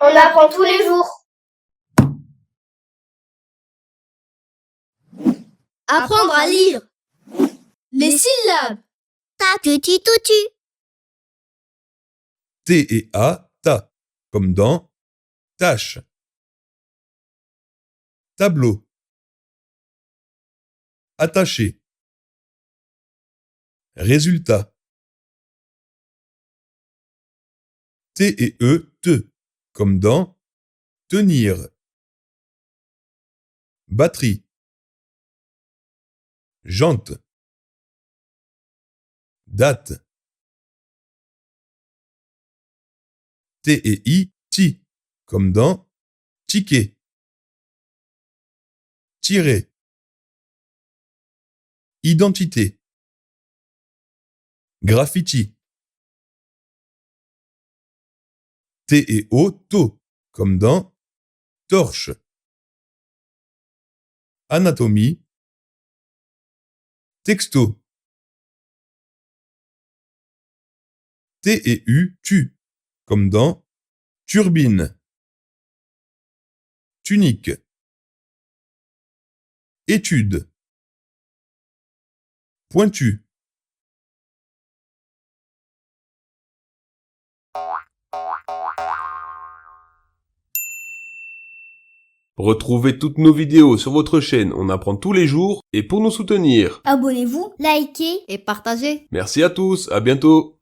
On apprend tous les jours. Apprendre à lire. Les syllabes. Ta tutu tutu. T et A, ta, comme dans tâche. Tableau. Attaché. Résultat. T et E, te, comme dans tenir. Batterie. Jante. Date. T et I, ti, comme dans ticket. Tirer. Identité. Graffiti. T et O, to, comme dans torche. Anatomie. Texto. T et U, tu, comme dans turbine. Tunique. Étude. Pointu. Retrouvez toutes nos vidéos sur votre chaîne On apprend tous les jours et pour nous soutenir. Abonnez-vous Likez. et partagez. Merci à tous, à bientôt.